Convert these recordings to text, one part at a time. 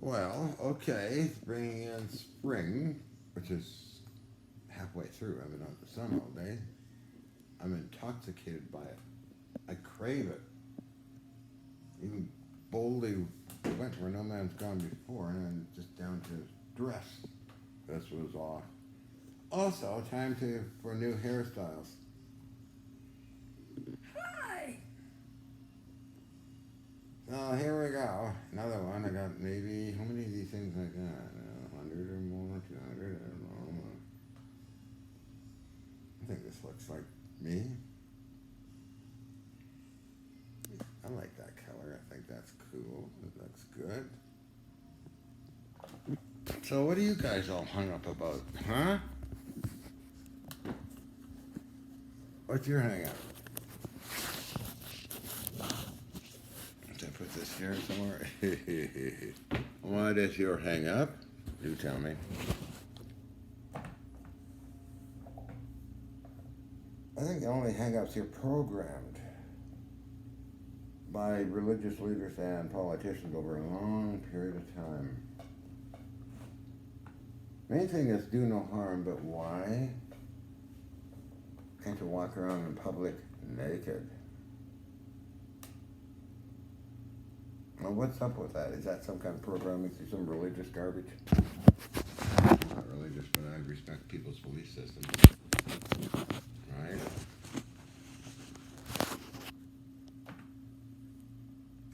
Well, okay, bringing in spring, which is halfway through. I've been out in the sun all day. I'm intoxicated by it. I crave it. Even boldly went where no man's gone before, and then just down to dress. This was off. Also, time to for new hairstyles. Hi. So here we go. Another one. I got maybe how many of these things I got? 100 or more, 200. I don't know. I think this looks like me. I like that color. I think that's cool. It looks good. So what are you guys all hung up about? Huh? What's your hang up? Should I put this here somewhere? What is your hang up? You tell me. I think the only hang ups you're programmed by religious leaders and politicians over a long period of time. Main thing is do no harm, but why can't you walk around in public naked? Well, what's up with that? Is that some kind of programming through some religious garbage? Not religious, but I respect people's belief systems. Right?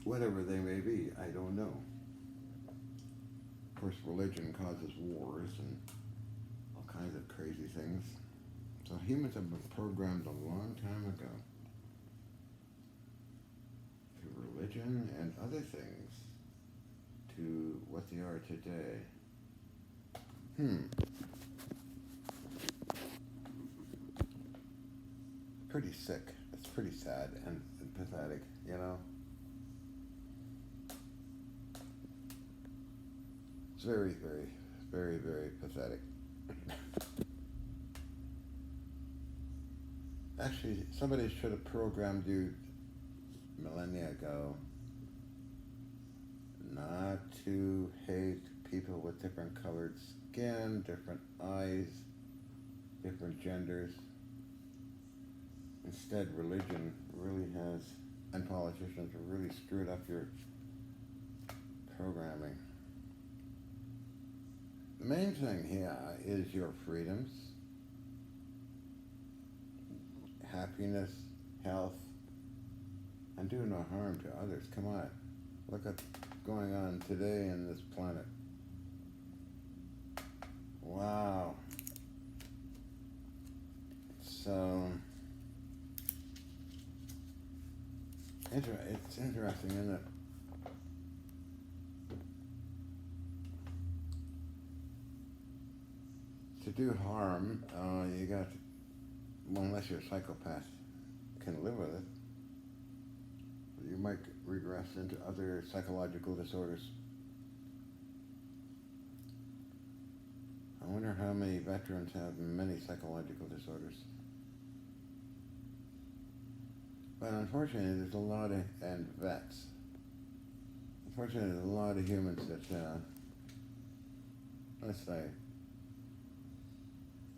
Whatever they may be, I don't know. Of course, religion causes wars and all kinds of crazy things. So humans have been programmed a long time ago through religion and other things to what they are today. Pretty sick. It's pretty sad and pathetic, you know? It's very, very, very, very pathetic. Actually, somebody should have programmed you millennia ago not to hate people with different colored skin, different eyes, different genders. Instead, religion really has, and politicians have really screwed up your programming. The main thing here is your freedoms, happiness, health, and do no harm to others. Come on, look at what's going on today in this planet. Wow. So, it's interesting, isn't it? To do harm, you got to, well, unless you're a psychopath, can live with it. You might regress into other psychological disorders. I wonder how many veterans have many psychological disorders. But unfortunately, there's a lot of, and vets. Unfortunately, there's a lot of humans that, let's say,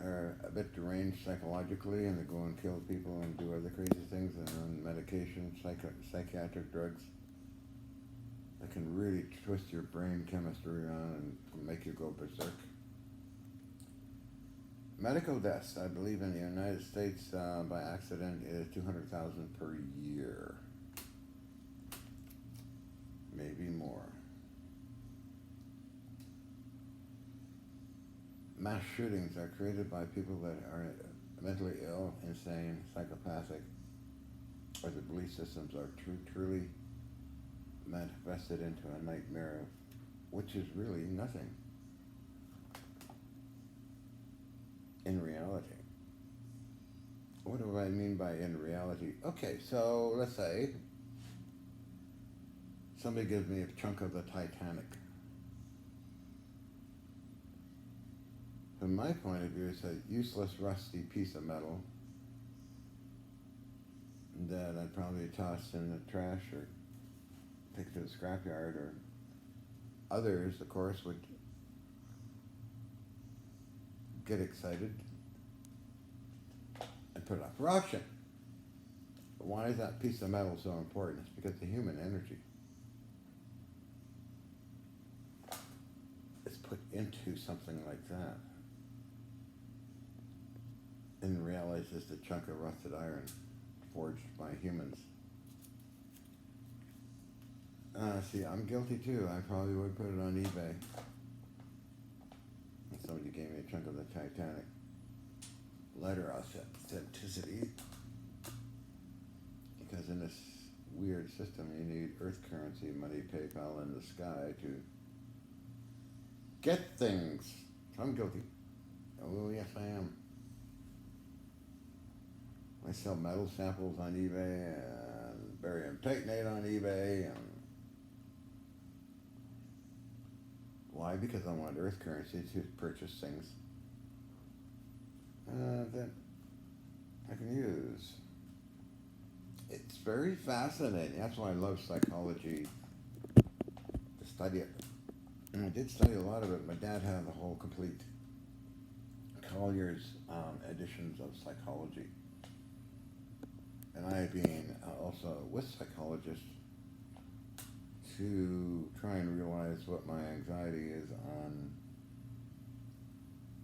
are a bit deranged psychologically and they go and kill people and do other crazy things and are on medication, psychiatric drugs that can really twist your brain chemistry around and make you go berserk. Medical deaths, I believe, in the United States by accident is 200,000 per year. Maybe more. Mass shootings are created by people that are mentally ill, insane, psychopathic, or their belief systems are truly manifested into a nightmare, which is really nothing in reality. What do I mean by in reality? Okay, so let's say somebody gives me a chunk of the Titanic. From my point of view, it's a useless, rusty piece of metal that I'd probably toss in the trash or take to the scrapyard or Others, of course, would get excited and put it up for auction. But why is that piece of metal so important? It's because the human energy is put into something like that. And reality is just a chunk of rusted iron forged by humans. See, I'm guilty too. I probably would put it on eBay. If somebody gave me a chunk of the Titanic. Letter authenticity. Because in this weird system, you need earth currency, money, PayPal in the sky to get things. I'm guilty. Oh, yes, I am. I sell metal samples on eBay and barium titanate on eBay. And why? Because I want earth currency to purchase things that I can use. It's very fascinating. That's why I love psychology, to study it. And I did study a lot of it. My dad had the whole complete Collier's editions of psychology. And I being also with psychologists to try and realize what my anxiety is on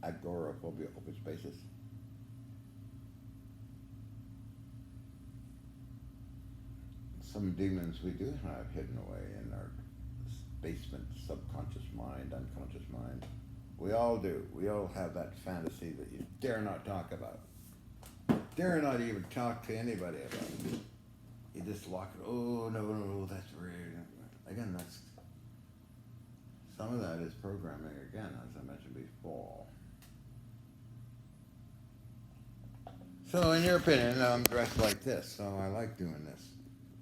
agoraphobia, open spaces. Some demons we do have hidden away in our basement, subconscious mind, unconscious mind. We all do. We all have that fantasy that you dare not talk about. Dare not even talk to anybody about it. You just lock it. Oh, no, that's weird. Again, that's... Some of that is programming, again, as I mentioned before. So, in your opinion, I'm dressed like this, so I like doing this.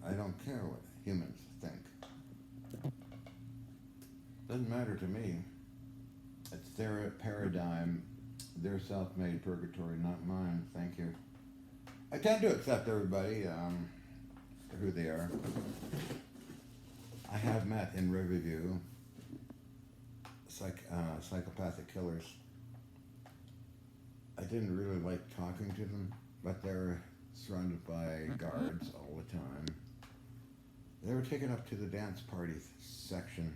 I don't care what humans think. Doesn't matter to me. It's their paradigm, their self-made purgatory, not mine. Thank you. I tend to accept everybody for who they are. I have met in Riverview psychopathic killers. I didn't really like talking to them, but they're surrounded by guards all the time. They were taken up to the dance party section,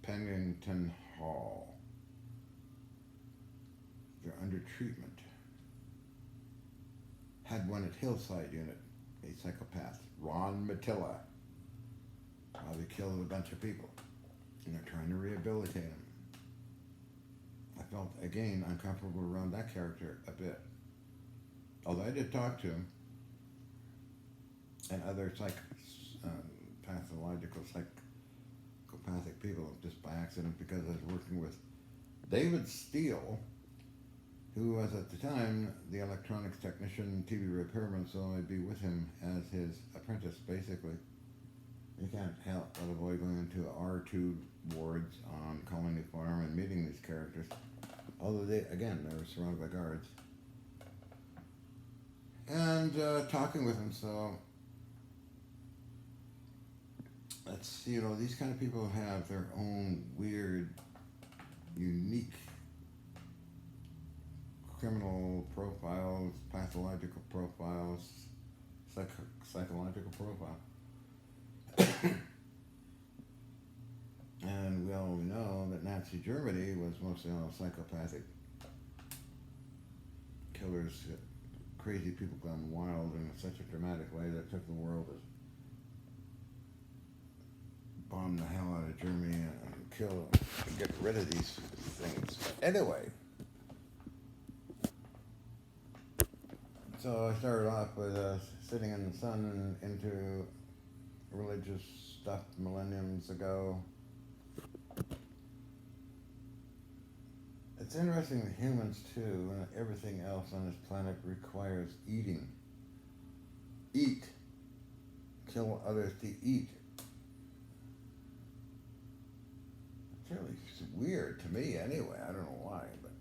Pennington Hall. They're under treatment. Had one at Hillside Unit, a psychopath, Ron Matilla. They killed a bunch of people, and they're trying to rehabilitate him. I felt, again, uncomfortable around that character a bit. Although I did talk to him, and other pathological, psychopathic people, just by accident, because I was working with David Steele, who was at the time the electronics technician, TV repairman, so I'd be with him as his apprentice, basically. You can't help but avoid going into R2 wards on Colony Farm and meeting these characters. Although they were surrounded by guards. And talking with them, so that's, these kind of people have their own weird, unique criminal profiles, pathological profiles, psychological profile. And we all know that Nazi Germany was mostly all psychopathic killers, crazy people gone wild in such a dramatic way that took the world to bomb the hell out of Germany and kill and get rid of these things. Anyway, so I started off with sitting in the sun and into religious stuff millenniums ago. It's interesting that humans too, and everything else on this planet requires eating. Eat. Kill others to eat. It's really weird to me anyway, I don't know why, but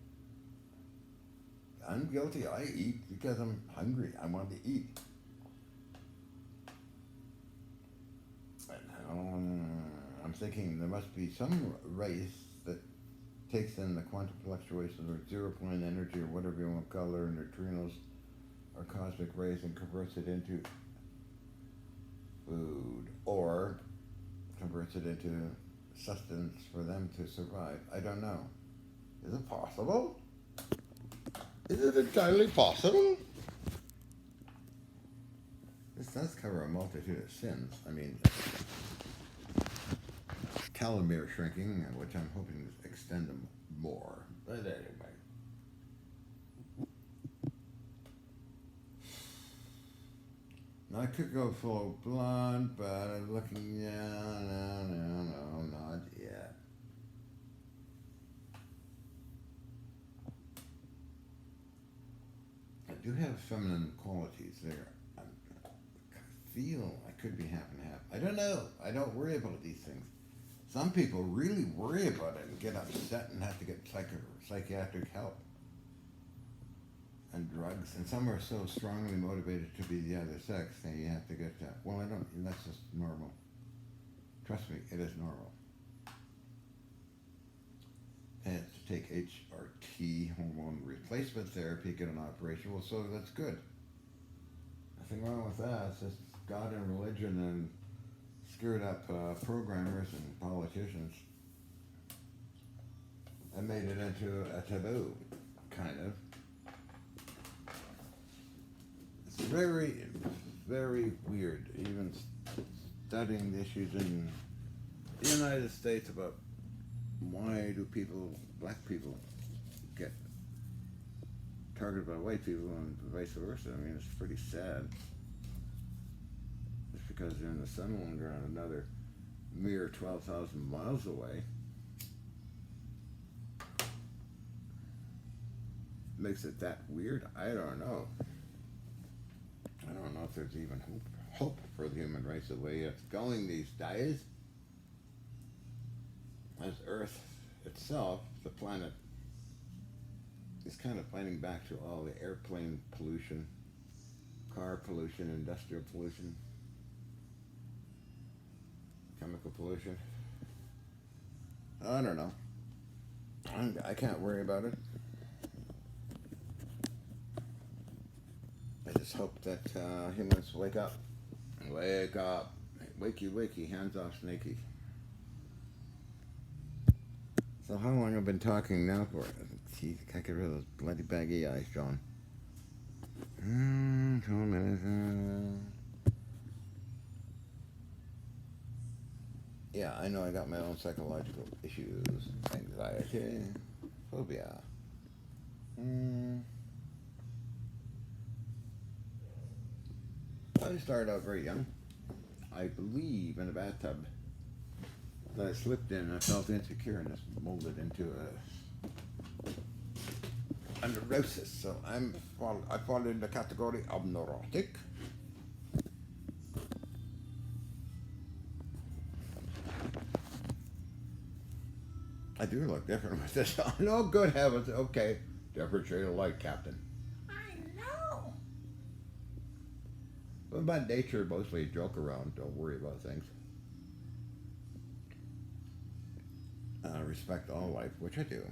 I'm guilty. I eat because I'm hungry. I want to eat. I'm thinking there must be some race that takes in the quantum fluctuations or zero point energy or whatever you want to call it, or neutrinos or cosmic rays, and converts it into food, or converts it into sustenance for them to survive. I don't know. Is it possible? Is it entirely possible? This does cover a multitude of sins. I mean, telomere shrinking, which I'm hoping to extend them more. But anyway. Now, I could go full blonde, but I'm looking, no, not yet. I do have feminine qualities there. I feel I could be half and half. I don't know. I don't worry about these things. Some people really worry about it and get upset and have to get psychiatric help and drugs. And some are so strongly motivated to be the other sex that you have to get that. Well, I don't. That's just normal. Trust me, it is normal. And to take HRT, hormone replacement therapy, get an operation. Well, so that's good. Nothing wrong with that. It's just God and religion and screwed up programmers and politicians and made it into a taboo, kind of. It's very, very weird, even studying the issues in the United States about why do black people get targeted by white people and vice versa. I mean, it's pretty sad. Just because they're in the sun longer on another mere 12,000 miles away makes it that weird. I don't know. I don't know if there's even hope for the human race the way it's going these days. As Earth itself, the planet, is kind of fighting back to all the airplane pollution, car pollution, industrial pollution, chemical pollution. I don't know. I can't worry about it. I just hope that humans wake up. Wake up. Wakey, wakey, hands off snaky. So how long have I been talking now for? Gee, I can't get rid of those bloody baggy eyes, John. 12 minutes. Yeah, I know I got my own psychological issues. Anxiety, phobia. I started out very young. I believe in a bathtub that I slipped in. I felt insecure and just molded into a neurosis. So I fall in the category of neurotic. I do look different with this on. Oh, good heavens. Okay. Different shade of light, Captain. I know. But by nature, mostly joke around. Don't worry about things. Respect all life, which I do.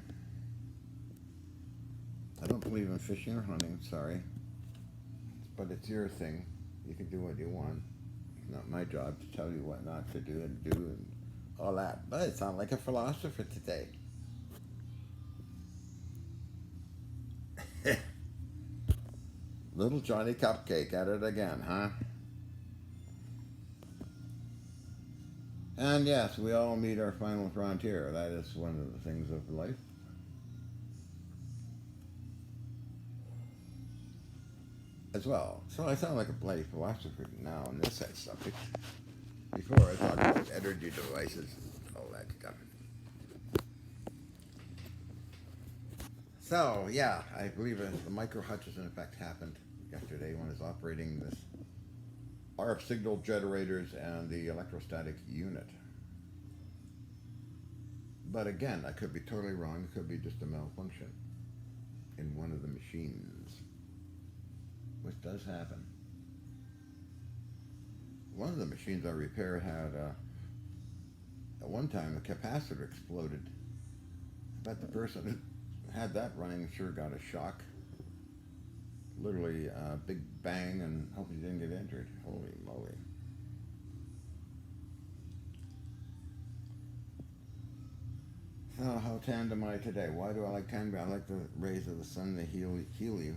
I don't believe in fishing or hunting, sorry. But it's your thing. You can do what you want. It's not my job to tell you what not to do and all that. But I sound like a philosopher today. Little Johnny Cupcake at it again, huh? And yes, we all meet our final frontier. That is one of the things of life. As well. So I sound like a bloody philosopher now on this subject. Before I talked about energy devices and all that stuff. So, yeah, I believe the micro Hutchison effect happened yesterday when I was operating this RF signal generators and the electrostatic unit. But again, I could be totally wrong. It could be just a malfunction in one of the machines, which does happen. One of the machines I repaired had At one time, the capacitor exploded. I bet the person who had that running sure got a shock. Literally a big bang, and hope he didn't get injured. Holy moly. So, how tanned am I today? Why do I like tan? I like the rays of the sun to heal you.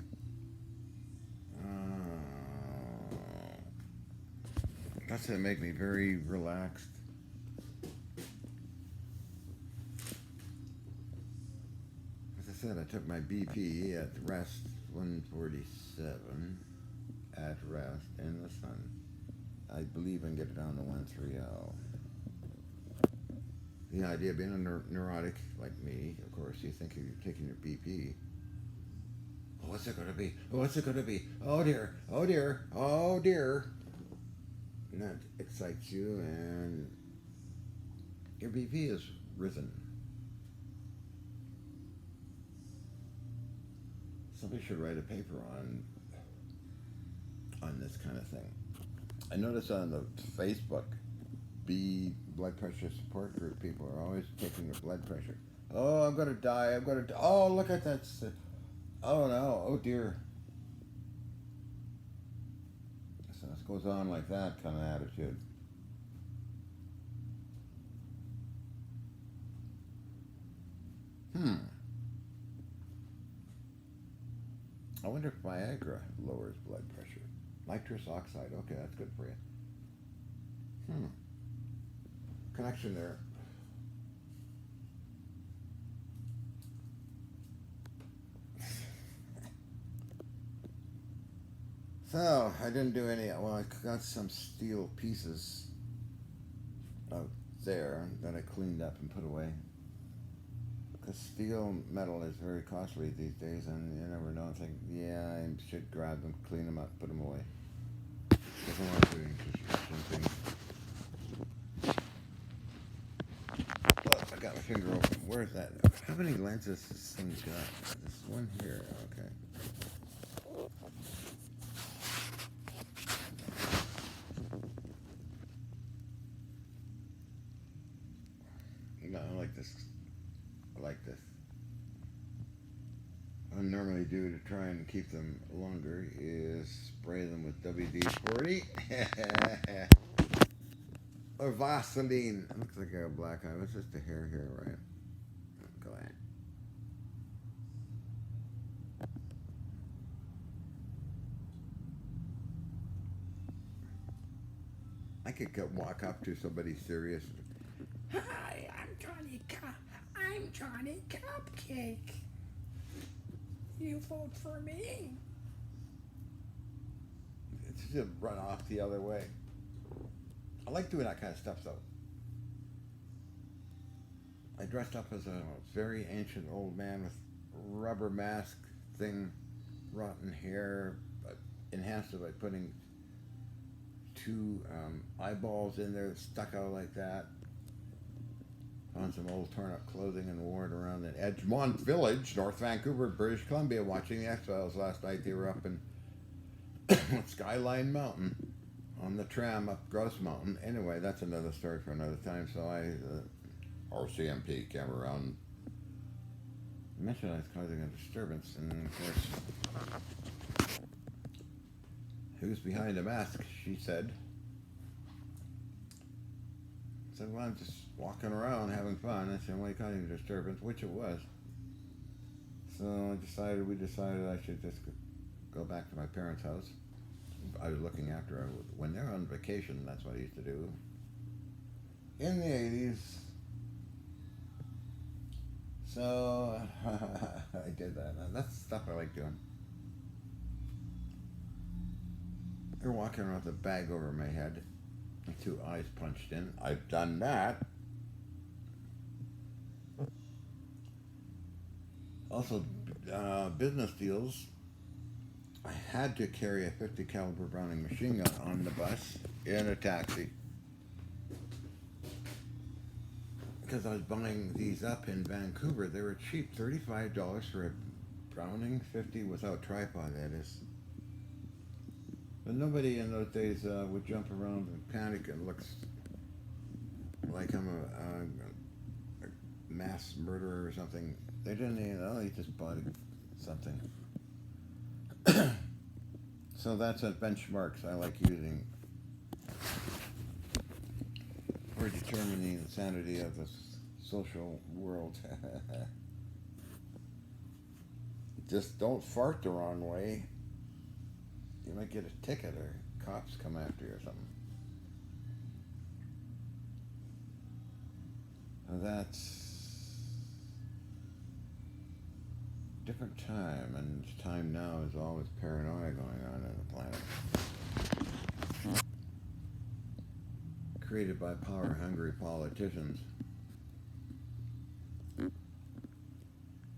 That's going to make me very relaxed. As I said, I took my BP at rest, 147 at rest in the sun. I believe I can get it down to 130. The idea of being a neurotic like me, of course, you think you're taking your BP. Oh, what's it going to be? Oh, what's it going to be? Oh dear, oh dear, oh dear. And that excites you, and your BP has risen. Somebody should write a paper on this kind of thing. I notice on the Facebook, blood pressure support group, people are always taking their blood pressure. Oh, I'm gonna die. I'm gonna die. Oh, look at that. Oh no. Oh dear. So this goes on like that kind of attitude. I wonder if Viagra lowers blood pressure. Nitrous oxide. Okay, that's good for you. Connection there. So, I didn't do any, well, I got some steel pieces out there that I cleaned up and put away. Because steel metal is very costly these days, and you never know. I think, yeah, I should grab them, clean them up, put them away. Because I want to do interesting things. Oh, I got my finger open. Where's that? How many lenses this thing got? This one here, okay. No, I like this. I like this. What I normally do to try and keep them longer is spray them with WD-40 or Vaseline. It looks like I got a black eye. It's just a hair here, right? Go ahead. I could walk up to somebody serious. Hi, I'm Johnny Cupcake. You vote for me? It's just run off the other way. I like doing that kind of stuff, though. I dressed up as a very ancient old man with rubber mask thing, rotten hair, but enhanced it by putting two eyeballs in there that stuck out like that. Found some old torn up clothing and wore it around in Edgemont Village, North Vancouver, British Columbia, watching the X-Files last night. They were up in Skyline Mountain on the tram up Grouse Mountain. Anyway, that's another story for another time. So RCMP came around. I mentioned I was causing a disturbance, and of course, who's behind the mask? She said. I said, well, I'm just walking around having fun. I said, why are you causing a disturbance? Which it was. So we decided I should just go back to my parents' house. I was looking after her. When they're on vacation, that's what I used to do. In the 80s. So I did that. That's stuff I like doing. They're walking around with a bag over my head. Two eyes punched in. I've done that. Also, business deals. I had to carry a 50 caliber Browning machine gun on the bus in a taxi because I was buying these up in Vancouver. They were cheap, $35 for a Browning 50 without tripod. That is. But nobody in those days would jump around and panic and look like I'm a mass murderer or something. They didn't even know, he just bought something. So that's a benchmarks I like using for determining the sanity of the social world. Just don't fart the wrong way. You might get a ticket or cops come after you or something. That's different time, and time now is all this paranoia going on the planet. Created by power-hungry politicians.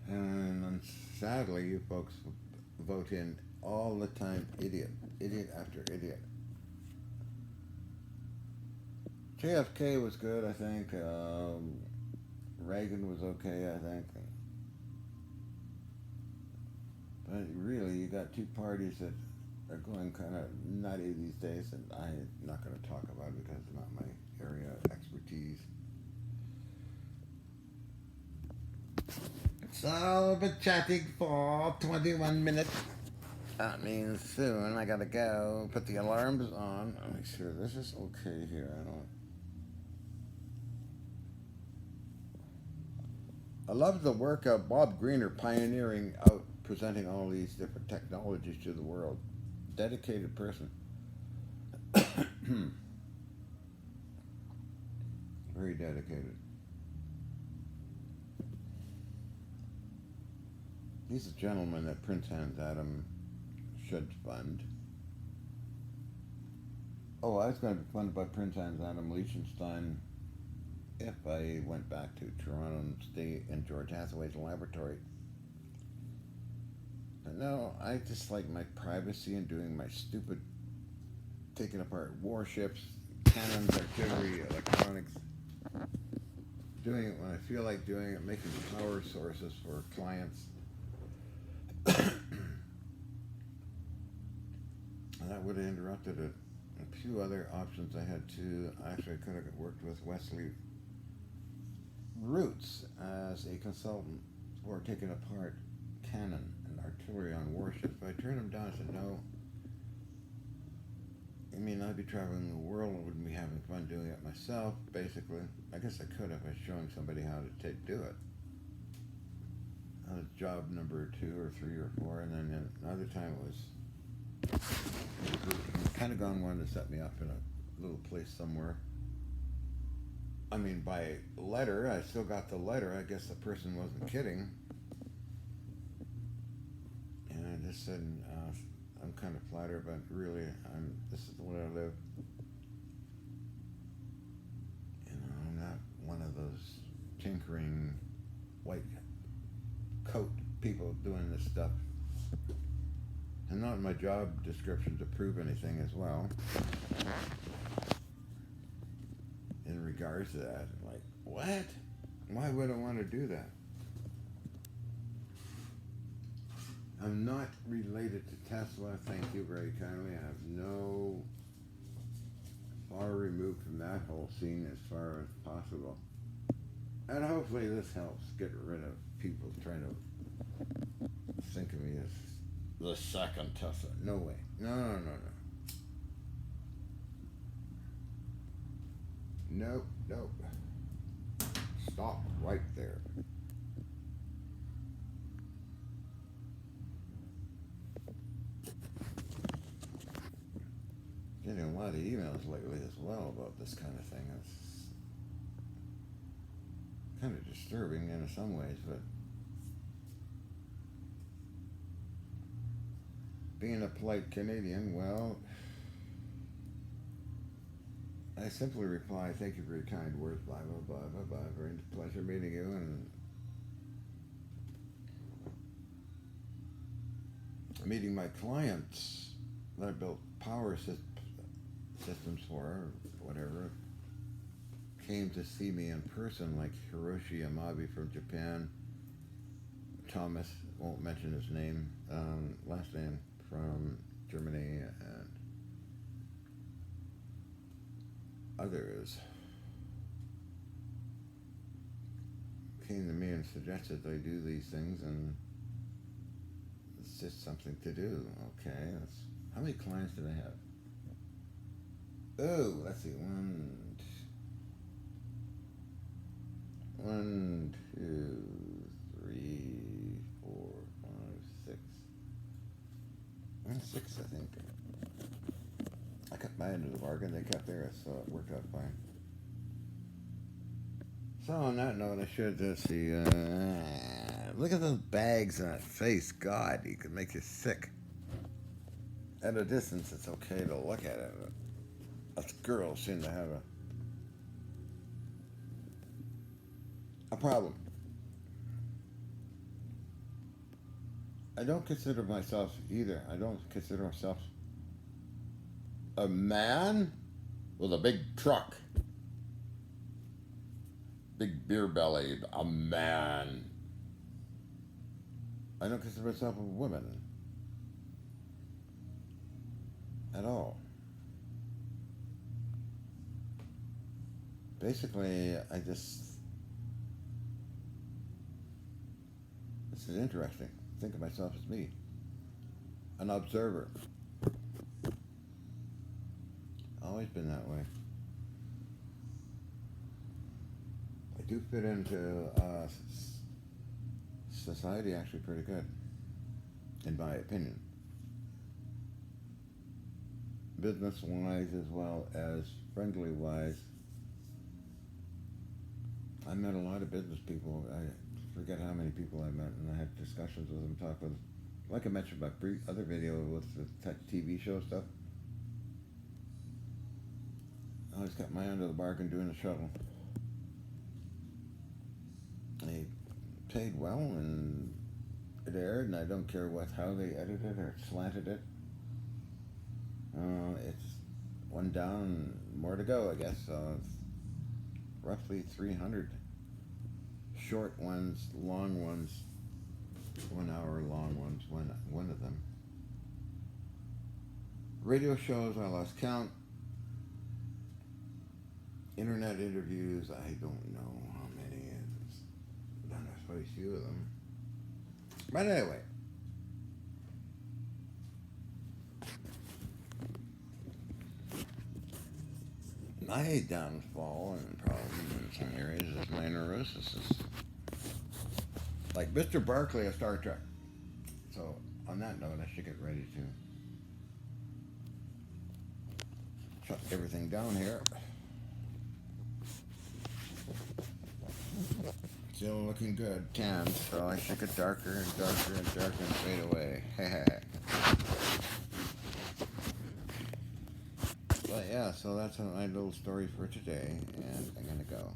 And sadly, you folks vote in all the time idiot after idiot. JFK was good, I think. Reagan was okay, I think. But really, you got two parties that are going kind of nutty these days, and I'm not going to talk about it because it's not my area of expertise. So I've been chatting for 21 minutes. That means soon I gotta go. Put the alarms on. I'll make sure this is okay here. I love the work of Bob Greener pioneering out, presenting all these different technologies to the world. Dedicated person. Very dedicated. He's a gentleman that Prince Hans Adam should fund. Oh, I was going to be funded by Prince Hans Adam Liechtenstein if I went back to Toronto and stay in George Hathaway's laboratory. But no, I just like my privacy and doing my stupid taking apart warships, cannons, artillery, electronics. Doing it when I feel like doing it, making power sources for clients. That would have interrupted a few other options I had too. Actually, I could have worked with Wesley Roots as a consultant for taking apart cannon and artillery on warships. But I turned him down. I said, no. I mean, I'd be traveling the world and wouldn't be having fun doing it myself, basically. I guess I could have by showing somebody how to do it. That was job number 2 or 3 or 4, and then another time it was Pentagon wanted to set me up in a little place somewhere. I mean, by letter, I still got the letter. I guess the person wasn't kidding. And I just said, I'm kind of flattered, but really, this is the way I live. You know, I'm not one of those tinkering white coat people doing this stuff. And not in my job description to prove anything as well. In regards to that, like, what? Why would I want to do that? I'm not related to Tesla, thank you very kindly. I have no far removed from that whole scene as far as possible. And hopefully this helps get rid of people trying to think of me as the second Tesla. No way. No. Nope. Stop right there. Getting a lot of emails lately as well about this kind of thing. It's kind of disturbing in some ways, but being a polite Canadian, well, I simply reply, thank you for your kind words, blah, blah, blah, blah, blah. Very pleasure meeting you, and meeting my clients that I built power systems for, or whatever, came to see me in person, like Hiroshi Yamabe from Japan, Thomas, won't mention his name, last name, from Germany, and others. came to me and suggested they do these things, and it's just something to do. Okay, that's how many clients do they have? Oh, let's see, one, two, three, four, five, six. Six, I think. I cut my end of the bargain, they cut theirs, so it worked out fine. So on that note, I should see. Look at those bags on that face. God, you could make you sick. At a distance, it's okay to look at it. Us girls seem to have a problem. I don't consider myself either. I don't consider myself a man with a big truck. Big beer bellied, a man. I don't consider myself a woman. At all. Basically, this is interesting. Think of myself as me. An observer. Always been that way. I do fit into society actually pretty good, in my opinion. Business-wise as well as friendly-wise. I met a lot of business people. I forget how many people I met, and I had discussions with them, talk with, like I mentioned my other video with the tech TV show stuff. I always got my end of the bargain doing the shuttle. They paid well, and it aired, and I don't care how they edited it or slanted it. It's one down, more to go, I guess. So it's roughly 300 short ones, long ones, 1 hour long ones, one of them. Radio shows, I lost count. Internet interviews, I don't know how many. I've done quite a few of them. But anyway. My downfall and problem in some areas is my neurosis. Like Mr. Barclay of Star Trek. So, on that note, I should get ready to shut everything down here. Still looking good, tan, so I should get darker and darker and darker and fade away. But yeah, so that's my little story for today, and I'm gonna go.